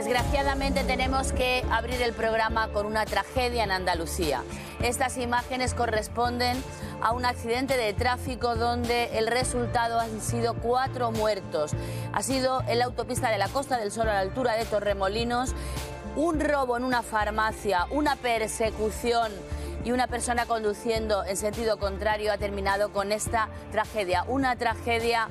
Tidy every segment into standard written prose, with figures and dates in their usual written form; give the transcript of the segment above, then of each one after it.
Desgraciadamente tenemos que abrir el programa con una tragedia en Andalucía. Estas imágenes corresponden a un accidente de tráfico donde el resultado han sido 4 muertos. Ha sido en la autopista de la Costa del Sol a la altura de Torremolinos. Un robo en una farmacia, una persecución y una persona conduciendo en sentido contrario ha terminado con esta tragedia. Una tragedia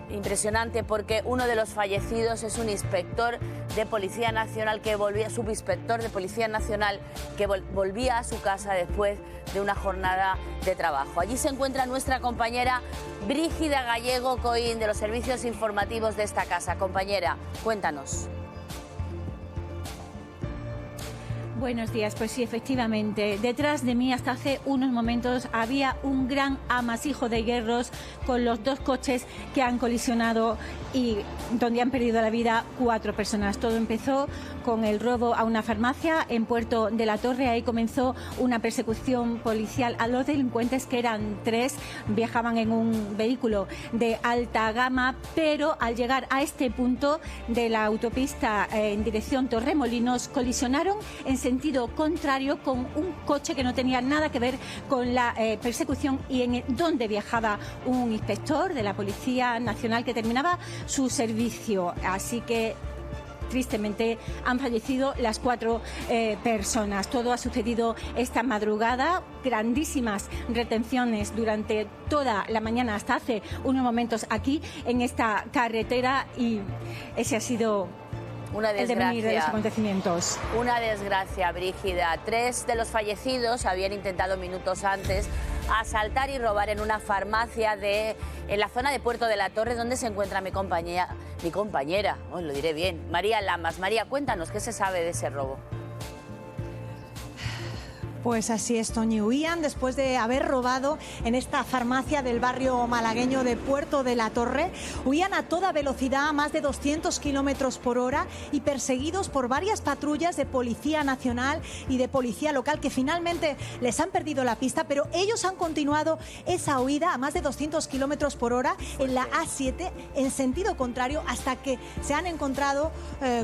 impresionante porque uno de los fallecidos es un inspector de Policía Nacional subinspector de Policía Nacional que volvía a su casa después de una jornada de trabajo. Allí se encuentra nuestra compañera Brígida Gallego Coín de los servicios informativos de esta casa. Compañera, cuéntanos. Buenos días, pues sí, efectivamente. Detrás de mí hasta hace unos momentos había un gran amasijo de hierros con los 2 coches que han colisionado y donde han perdido la vida 4 personas. Todo empezó con el robo a una farmacia en Puerto de la Torre. Ahí comenzó una persecución policial a los delincuentes, que eran 3, viajaban en un vehículo de alta gama, pero al llegar a este punto de la autopista en dirección Torremolinos colisionaron en sentido contrario con un coche que no tenía nada que ver con la persecución y en donde viajaba un inspector de la Policía Nacional que terminaba su servicio. Así que tristemente han fallecido las 4 personas. Todo ha sucedido esta madrugada, grandísimas retenciones durante toda la mañana hasta hace unos momentos aquí en esta carretera y ese ha sido una desgracia. El devenir de los acontecimientos. Una desgracia, Brígida. 3 de los fallecidos habían intentado minutos antes asaltar y robar en una farmacia en la zona de Puerto de la Torre, donde se encuentra mi compañera, os lo diré bien, María Lamas. María, cuéntanos, ¿qué se sabe de ese robo? Pues así es, Toñi. Huían después de haber robado en esta farmacia del barrio malagueño de Puerto de la Torre. Huían a toda velocidad, a más de 200 kilómetros por hora, y perseguidos por varias patrullas de Policía Nacional y de Policía Local que finalmente les han perdido la pista, pero ellos han continuado esa huida a más de 200 kilómetros por hora en la A7 en sentido contrario hasta que se han encontrado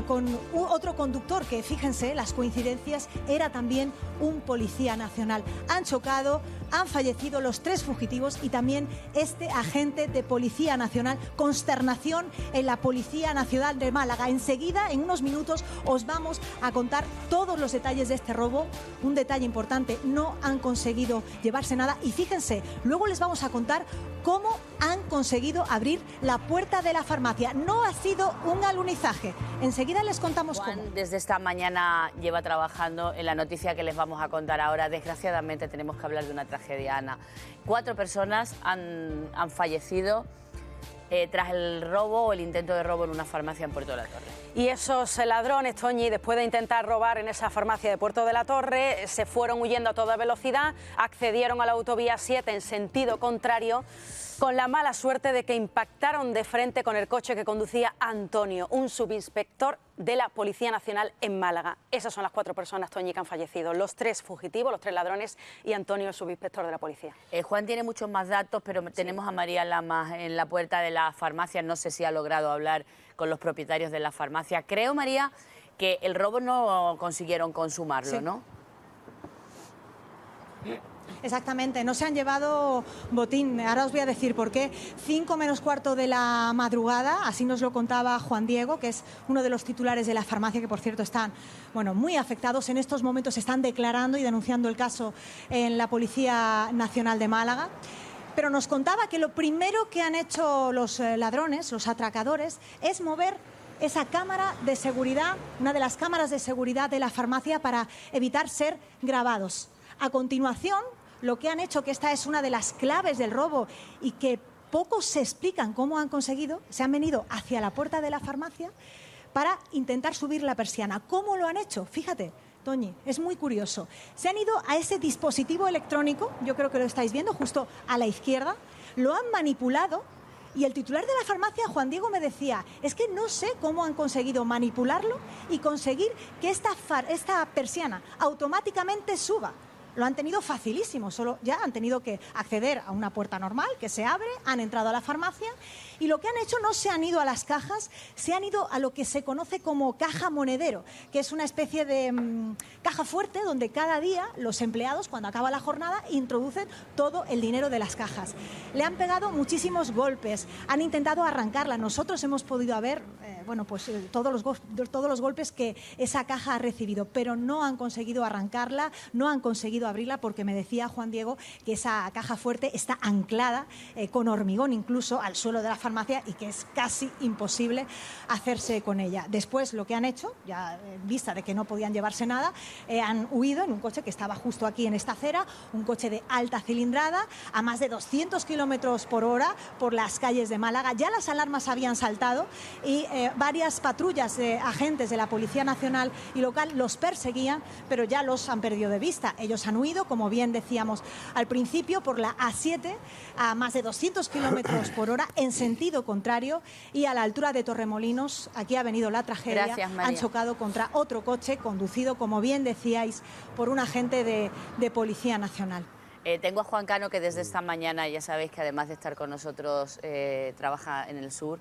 con otro conductor que, fíjense, las coincidencias, era también un policía nacional. Han chocado, han fallecido los 3 fugitivos y también este agente de Policía Nacional. Consternación en la Policía Nacional de Málaga. Enseguida, en unos minutos, os vamos a contar todos los detalles de este robo. Un detalle importante, no han conseguido llevarse nada y fíjense, luego les vamos a contar cómo han conseguido abrir la puerta de la farmacia. No ha sido un alunizaje. Enseguida les contamos Juan, cómo. Desde esta mañana lleva trabajando en la noticia que les vamos a contar ahora. Desgraciadamente tenemos que hablar de una tragedia, Ana. 4 personas han fallecido tras el robo o el intento de robo en una farmacia en Puerto de la Torre. Y esos ladrones, Toñi, después de intentar robar en esa farmacia de Puerto de la Torre, se fueron huyendo a toda velocidad, accedieron a la autovía 7 en sentido contrario, con la mala suerte de que impactaron de frente con el coche que conducía Antonio, un subinspector de la Policía Nacional en Málaga. Esas son las 4 personas, Toñi, que han fallecido. Los 3 fugitivos, los 3 ladrones y Antonio, el subinspector de la policía. Juan tiene muchos más datos, pero tenemos a María Lamas en la puerta de la farmacia. No sé si ha logrado hablar con los propietarios de la farmacia. Creo, María, que el robo no consiguieron consumarlo, sí, ¿no? Exactamente, no se han llevado botín. Ahora os voy a decir por qué. 5 menos cuarto de la madrugada, así nos lo contaba Juan Diego, que es uno de los titulares de la farmacia, que por cierto están muy afectados. En estos momentos están declarando y denunciando el caso en la Policía Nacional de Málaga. Pero nos contaba que lo primero que han hecho los ladrones, los atracadores, es mover esa cámara de seguridad, una de las cámaras de seguridad de la farmacia, para evitar ser grabados. A continuación, lo que han hecho, que esta es una de las claves del robo y que pocos se explican cómo han conseguido, se han venido hacia la puerta de la farmacia para intentar subir la persiana. ¿Cómo lo han hecho? Fíjate, Toñi, es muy curioso. Se han ido a ese dispositivo electrónico, yo creo que lo estáis viendo justo a la izquierda, lo han manipulado. Y el titular de la farmacia, Juan Diego, me decía, es que no sé cómo han conseguido manipularlo y conseguir que esta persiana automáticamente suba. lo han tenido facilísimo, solo ya han tenido que acceder a una puerta normal que se abre, han entrado a la farmacia y lo que han hecho no se han ido a las cajas, se han ido a lo que se conoce como caja monedero, que es una especie de caja fuerte donde cada día los empleados, cuando acaba la jornada, introducen todo el dinero de las cajas. Le han pegado muchísimos golpes, han intentado arrancarla. Nosotros hemos podido ver todos los golpes que esa caja ha recibido, pero no han conseguido arrancarla, no han conseguido abrirla, porque me decía Juan Diego que esa caja fuerte está anclada con hormigón incluso al suelo de la farmacia y que es casi imposible hacerse con ella. Después lo que han hecho, ya en vista de que no podían llevarse nada, han huido en un coche que estaba justo aquí en esta acera, un coche de alta cilindrada a más de 200 kilómetros por hora por las calles de Málaga. Ya las alarmas habían saltado y varias patrullas de agentes de la Policía Nacional y local los perseguían, pero ya los han perdido de vista. Ellos han huido, como bien decíamos al principio, por la A7 a más de 200 kilómetros por hora en sentido contrario, y a la altura de Torremolinos, aquí ha venido la tragedia. Gracias, María. Han chocado contra otro coche conducido, como bien decíais, por un agente de Policía Nacional. Tengo a Juan Cano, que desde esta mañana, ya sabéis que además de estar con nosotros, trabaja en el sur.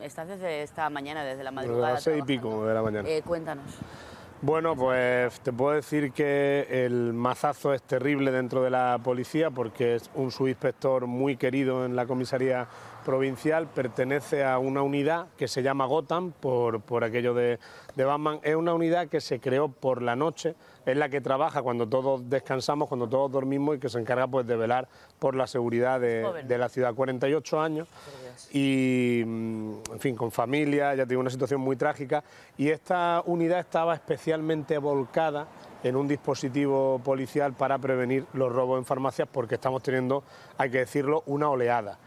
Estás desde esta mañana, desde la madrugada. A las 6 y pico de la mañana. Cuéntanos. Bueno, pues te puedo decir que el mazazo es terrible dentro de la policía, porque es un subinspector muy querido en la comisaría provincial, pertenece a una unidad que se llama Gotham, por aquello de Batman. Es una unidad que se creó por la noche, es la que trabaja cuando todos descansamos, cuando todos dormimos, y que se encarga pues de velar por la seguridad de la ciudad. 48 años y, en fin, con familia, ya tengo una situación muy trágica, y esta unidad estaba especialmente volcada en un dispositivo policial para prevenir los robos en farmacias, porque estamos teniendo, hay que decirlo, una oleada.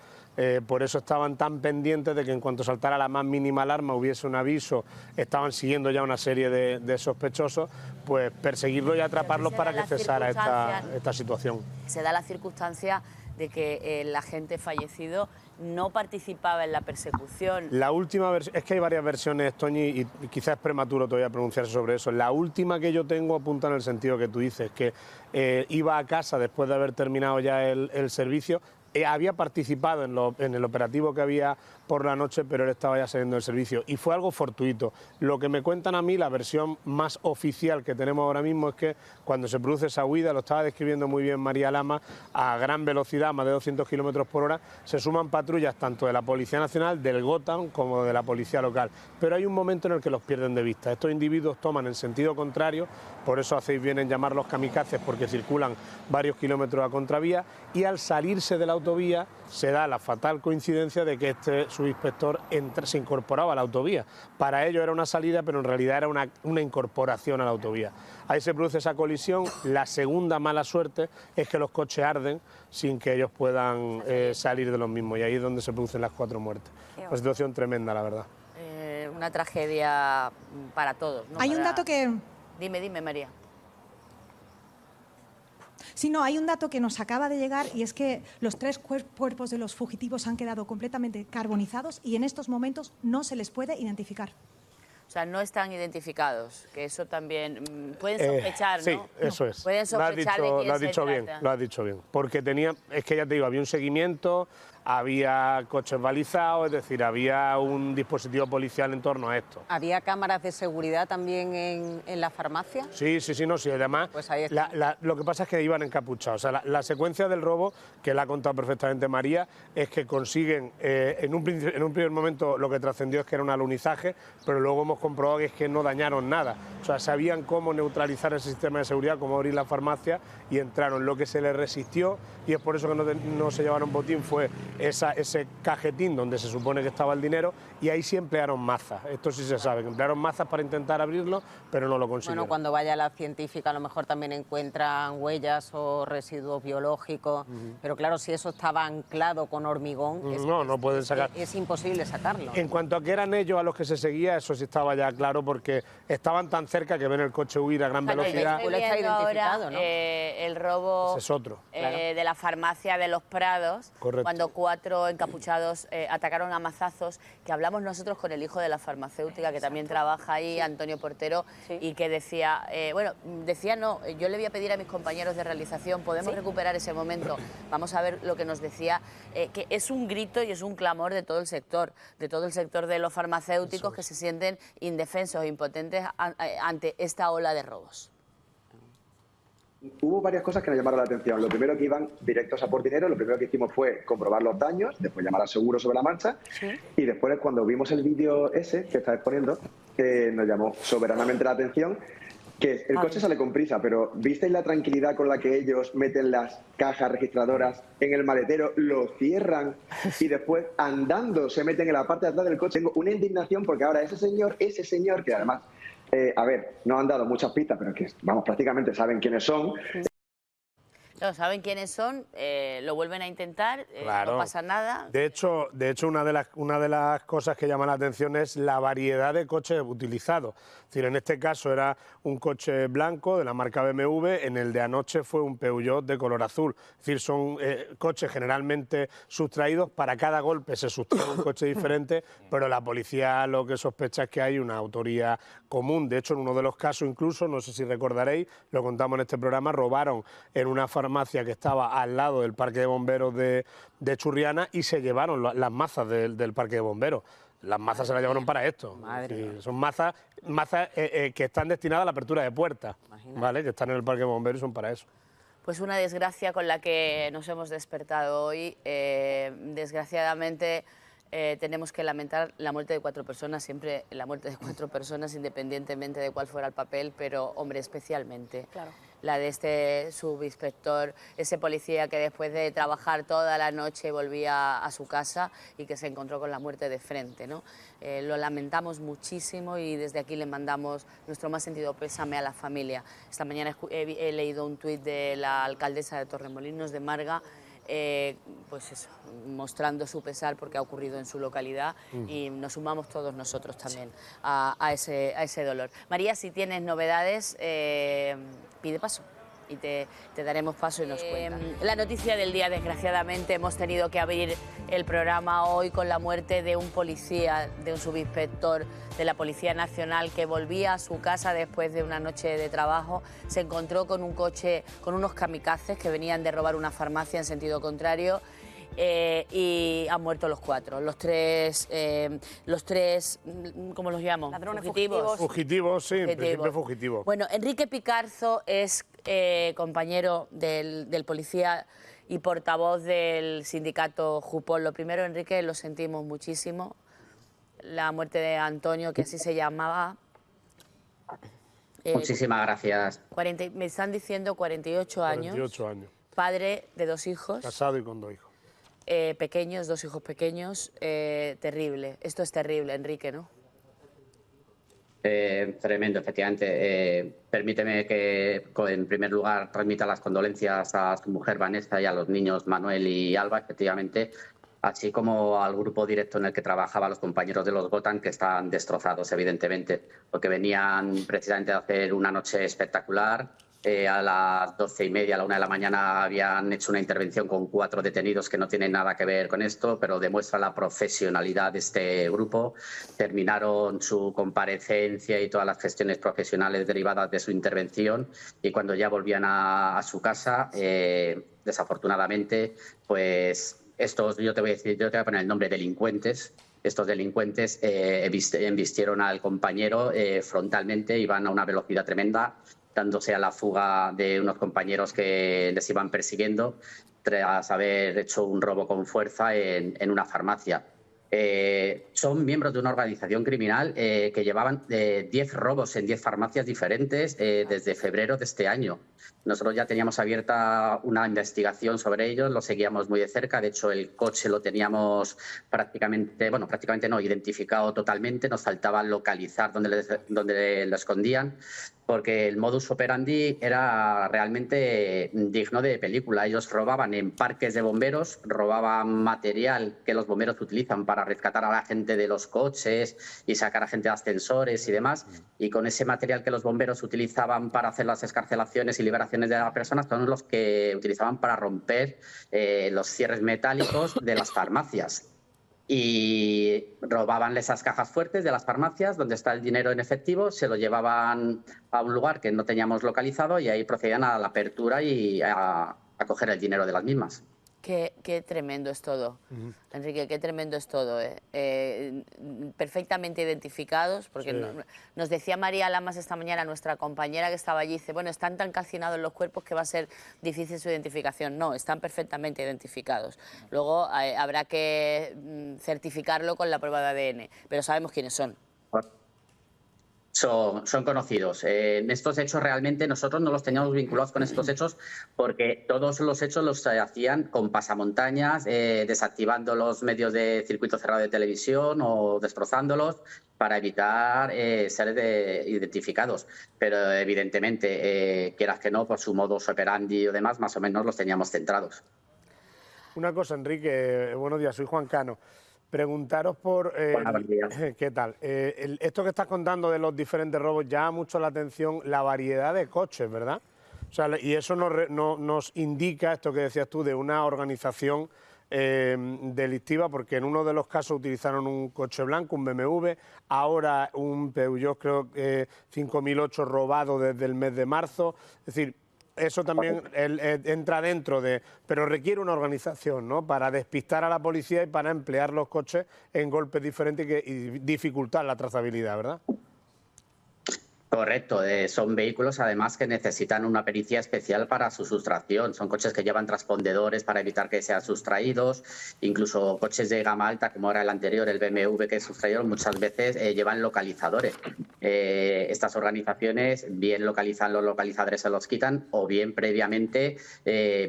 Por eso estaban tan pendientes de que en cuanto saltara la más mínima alarma hubiese un aviso, estaban siguiendo ya una serie de sospechosos, pues perseguirlos y atraparlos para que cesara esta situación. Se da la circunstancia de que el agente fallecido no participaba en la persecución. La última versión, es que hay varias versiones, Toñi, y quizás es prematuro todavía pronunciarse sobre eso. La última que yo tengo apunta en el sentido que tú dices, que iba a casa después de haber terminado ya el servicio. Había participado en el operativo que había por la noche, pero él estaba ya saliendo del servicio y fue algo fortuito. Lo que me cuentan a mí, la versión más oficial que tenemos ahora mismo, es que cuando se produce esa huida, lo estaba describiendo muy bien María Lama, a gran velocidad, más de 200 kilómetros por hora, se suman patrullas tanto de la Policía Nacional, del Gotham, como de la Policía Local. Pero hay un momento en el que los pierden de vista. Estos individuos toman el sentido contrario, por eso hacéis bien en llamarlos kamikazes, porque circulan varios kilómetros a contravía, y al salirse de la autovía se da la fatal coincidencia de que este subinspector se incorporaba a la autovía. Para ello era una salida, pero en realidad era una incorporación a la autovía. Ahí se produce esa colisión. La segunda mala suerte es que los coches arden sin que ellos puedan salir de los mismos, y ahí es donde se producen las 4 muertes. Una situación tremenda, la verdad. Una tragedia para todos, ¿no? Hay un dato que... Dime, María. Sí, no, hay un dato que nos acaba de llegar, y es que los 3 cuerpos de los fugitivos han quedado completamente carbonizados y en estos momentos no se les puede identificar. O sea, no están identificados, que eso también pueden sospechar, ¿no? Sí, eso es. Pueden sospechar de quién lo has dicho se bien, trata. lo has dicho bien. Porque es que ya te digo, había un seguimiento, había coches balizados, es decir, había un dispositivo policial en torno a esto. ¿Había cámaras de seguridad también en la farmacia? Sí, no, sí, además, pues ahí está. lo que pasa es que iban encapuchados. O sea, la secuencia del robo, que la ha contado perfectamente María, es que consiguen, en un primer momento lo que trascendió es que era un alunizaje, pero luego hemos comprobado que es que no dañaron nada. O sea, sabían cómo neutralizar el sistema de seguridad, cómo abrir la farmacia, y entraron. Lo que se les resistió, y es por eso que no se llevaron botín, fue ese cajetín donde se supone que estaba el dinero, y ahí sí emplearon mazas. Esto sí se sabe, que emplearon mazas para intentar abrirlo, pero no lo consiguieron. Bueno, cuando vaya la científica a lo mejor también encuentran huellas o residuos biológicos, pero claro, si eso estaba anclado con hormigón, no pueden sacar. Es imposible sacarlo. En cuanto a que eran ellos a los que se seguía, eso sí estaba ya claro, porque estaban tan cerca cerca, que ven el coche huir a gran velocidad. vehículo está Viendo identificado, ahora, ¿no? el robo Ese es otro. de la farmacia de Los Prados, Correcto. cuando 4 encapuchados atacaron a mazazos, que hablamos nosotros con el hijo de la farmacéutica, que también trabaja ahí, Antonio Portero, y que decía, yo le voy a pedir a mis compañeros de realización, podemos recuperar ese momento. Vamos a ver lo que nos decía, que es un grito y es un clamor de todo el sector de los farmacéuticos que se sienten indefensos e impotentes ante esta ola de robos. Hubo varias cosas que nos llamaron la atención. Lo primero, que iban directos a por dinero. Lo primero que hicimos fue comprobar los daños, después llamar al seguro sobre la marcha. Y después, cuando vimos el vídeo ese que está exponiendo, nos llamó soberanamente la atención que el coche sale con prisa, pero ¿visteis la tranquilidad con la que ellos meten las cajas registradoras en el maletero, lo cierran y después andando se meten en la parte de atrás del coche? Tengo una indignación porque ahora ese señor que además, no han dado muchas pistas, pero que, vamos, prácticamente saben quiénes son. No, saben quiénes son, lo vuelven a intentar, no pasa nada. De hecho una de las cosas que llama la atención es la variedad de coches utilizados. Es decir, en este caso era un coche blanco de la marca BMW, en el de anoche fue un Peugeot de color azul. Es decir, son coches generalmente sustraídos, para cada golpe se sustrae un coche diferente, pero la policía lo que sospecha es que hay una autoría común. De hecho, en uno de los casos incluso, no sé si recordaréis, lo contamos en este programa, robaron en una farmacia que estaba al lado del parque de bomberos de Churriana y se llevaron las mazas del parque de bomberos. Las mazas se las llevaron para esto. Sí, son mazas que están destinadas a la apertura de puertas, ¿vale? Que están en el parque de bomberos y son para eso. Pues una desgracia con la que nos hemos despertado hoy. Desgraciadamente tenemos que lamentar la muerte de 4 personas, siempre la muerte de 4 personas, independientemente de cuál fuera el papel, pero, hombre, especialmente la de este subinspector, ese policía que después de trabajar toda la noche volvía a su casa y que se encontró con la muerte de frente, ¿no? Lo lamentamos muchísimo y desde aquí le mandamos nuestro más sentido pésame a la familia. Esta mañana he leído un tuit de la alcaldesa de Torremolinos de Marga, pues eso, mostrando su pesar porque ha ocurrido en su localidad y nos sumamos todos nosotros también a ese dolor. María, si tienes novedades, pide paso y te daremos paso y nos cuentas. La noticia del día, desgraciadamente, hemos tenido que abrir el programa hoy con la muerte de un policía, de un subinspector de la Policía Nacional que volvía a su casa después de una noche de trabajo. Se encontró con un coche, con unos kamikazes que venían de robar una farmacia en sentido contrario. Y han muerto los 4, los tres, ¿cómo los llamo? Ladrones Fugitivos. Fugitivos, sí, en principio fugitivos. Bueno, Enrique Picarzo es compañero del policía y portavoz del sindicato Jupol. Lo primero, Enrique, lo sentimos muchísimo. La muerte de Antonio, que así se llamaba. Muchísimas gracias. Me están diciendo 48 años. 48 años. Padre de 2 hijos. Casado y con 2 hijos. Pequeños, 2 hijos pequeños. Terrible. Esto es terrible, Enrique, ¿no? Tremendo, efectivamente. Permíteme que, en primer lugar, transmita las condolencias a su mujer Vanessa y a los niños Manuel y Alba, efectivamente, así como al grupo directo en el que trabajaban los compañeros de los Gotham, que están destrozados, evidentemente, porque venían precisamente a hacer una noche espectacular. A las 12:30, a la 1 de la mañana, habían hecho una intervención con 4 detenidos que no tienen nada que ver con esto, pero demuestra la profesionalidad de este grupo. Terminaron su comparecencia y todas las gestiones profesionales derivadas de su intervención y cuando ya volvían a su casa, desafortunadamente, pues yo te voy a poner el nombre delincuentes. Estos delincuentes embistieron al compañero frontalmente, iban a una velocidad tremenda, dándose a la fuga de unos compañeros que les iban persiguiendo tras haber hecho un robo con fuerza en una farmacia. Son miembros de una organización criminal que llevaban 10 robos en 10 farmacias diferentes desde febrero de este año. Nosotros ya teníamos abierta una investigación sobre ellos, lo seguíamos muy de cerca. De hecho, el coche lo teníamos prácticamente no, identificado totalmente. Nos faltaba localizar dónde lo escondían. porque el modus operandi era realmente digno de película. Ellos robaban en parques de bomberos, robaban material que los bomberos utilizan para rescatar a la gente de los coches y sacar a gente de ascensores y demás, y con ese material que los bomberos utilizaban para hacer las excarcelaciones y liberaciones de las personas son los que utilizaban para romper los cierres metálicos de las farmacias. Y robaban esas cajas fuertes de las farmacias donde está el dinero en efectivo, se lo llevaban a un lugar que no teníamos localizado y ahí procedían a la apertura y a coger el dinero de las mismas. Qué tremendo es todo, Enrique, qué tremendo es todo. Perfectamente identificados, porque nos decía María Lamas esta mañana, nuestra compañera que estaba allí, dice, bueno, están tan calcinados los cuerpos que va a ser difícil su identificación. No, están perfectamente identificados. Luego habrá que certificarlo con la prueba de ADN, pero sabemos quiénes son. Son conocidos. En estos hechos realmente nosotros no los teníamos vinculados con estos hechos porque todos los hechos los hacían con pasamontañas, desactivando los medios de circuito cerrado de televisión o destrozándolos para evitar ser identificados. Pero evidentemente, quieras que no, por su modus operandi o demás, más o menos los teníamos centrados. Una cosa, Enrique, buenos días, soy Juan Cano. Preguntaros por... ¿qué tal? Esto que estás contando de los diferentes robos llama mucho la atención, la variedad de coches, ¿verdad? O sea, y eso nos indica, esto que decías tú, de una organización delictiva, porque en uno de los casos utilizaron un coche blanco, un BMW, ahora un Peugeot, creo que 5008 robado desde el mes de marzo. Es decir, eso también entra dentro de... Pero requiere una organización, ¿no?, para despistar a la policía y para emplear los coches en golpes diferentes y dificultar la trazabilidad, ¿verdad? Correcto, son vehículos además que necesitan una pericia especial para su sustracción. Son coches que llevan transpondedores para evitar que sean sustraídos, incluso coches de gama alta, como era el anterior, el BMW que sustrayeron, muchas veces llevan localizadores. Estas organizaciones bien localizan los localizadores, se los quitan, o bien previamente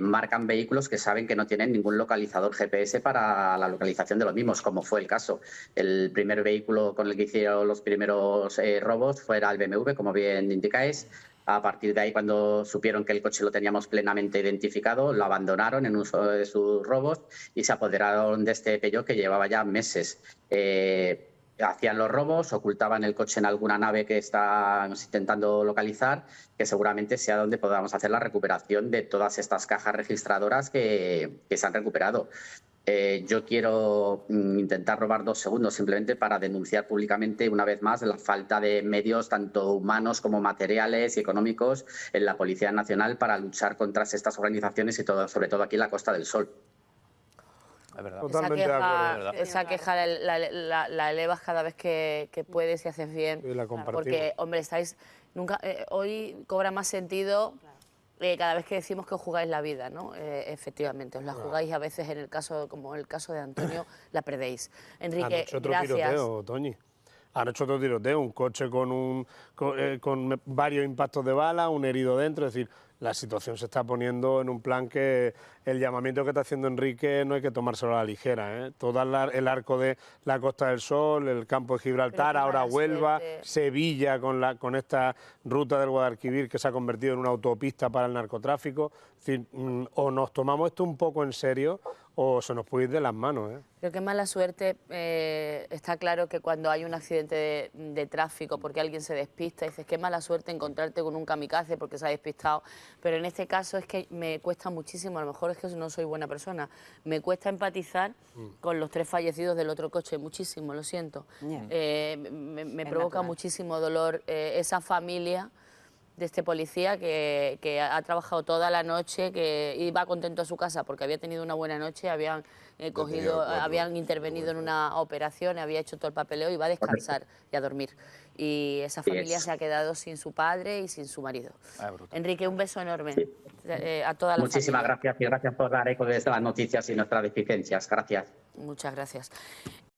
marcan vehículos que saben que no tienen ningún localizador GPS para la localización de los mismos, como fue el caso. El primer vehículo con el que hicieron los primeros robos fuera el BMW, como bien indicáis. A partir de ahí, cuando supieron que el coche lo teníamos plenamente identificado, lo abandonaron en uno de sus robos y se apoderaron de este Peugeot que llevaba ya meses. Hacían los robos, ocultaban el coche en alguna nave que estamos intentando localizar, que seguramente sea donde podamos hacer la recuperación de todas estas cajas registradoras que se han recuperado. Yo quiero intentar robar 2 segundos simplemente para denunciar públicamente una vez más la falta de medios tanto humanos como materiales y económicos en la Policía Nacional para luchar contra estas organizaciones y sobre todo aquí en la Costa del Sol. Es verdad. Totalmente de acuerdo. Esa queja la elevas cada vez que puedes y haces bien. Y la compartimos. Porque, hombre, hoy cobra más sentido cada vez que decimos que os jugáis la vida, ¿no? Efectivamente, os la jugáis a veces, en el caso, como el caso de Antonio, la perdéis. Enrique, anoche otro gracias. Tiroteo, Toñi. Anoche otro tiroteo, un coche con varios impactos de bala, un herido dentro, es decir, la situación se está poniendo en un plan que el llamamiento que está haciendo Enrique no hay que tomárselo a la ligera, ¿eh? Todo el arco de la Costa del Sol, el campo de Gibraltar, ahora Huelva, Sevilla con esta ruta del Guadalquivir que se ha convertido en una autopista para el narcotráfico. Es decir, o nos tomamos esto un poco en serio o se nos puede ir de las manos, ¿eh? Creo que mala suerte, está claro que cuando hay un accidente de tráfico porque alguien se despista, dices qué mala suerte encontrarte con un kamikaze porque se ha despistado, pero en este caso es que me cuesta muchísimo, a lo mejor es que no soy buena persona, me cuesta empatizar con los 3 fallecidos del otro coche, muchísimo, lo siento. Me provoca muchísimo dolor esa familia de este policía que ha trabajado toda la noche, que iba contento a su casa porque había tenido una buena noche, habían intervenido en una operación, había hecho todo el papeleo y va a descansar y a dormir. Y esa familia se ha quedado sin su padre y sin su marido. Enrique, un beso enorme a toda la Muchísimas familia. gracias y gracias por dar eco de las noticias y nuestras deficiencias. Gracias. Muchas gracias.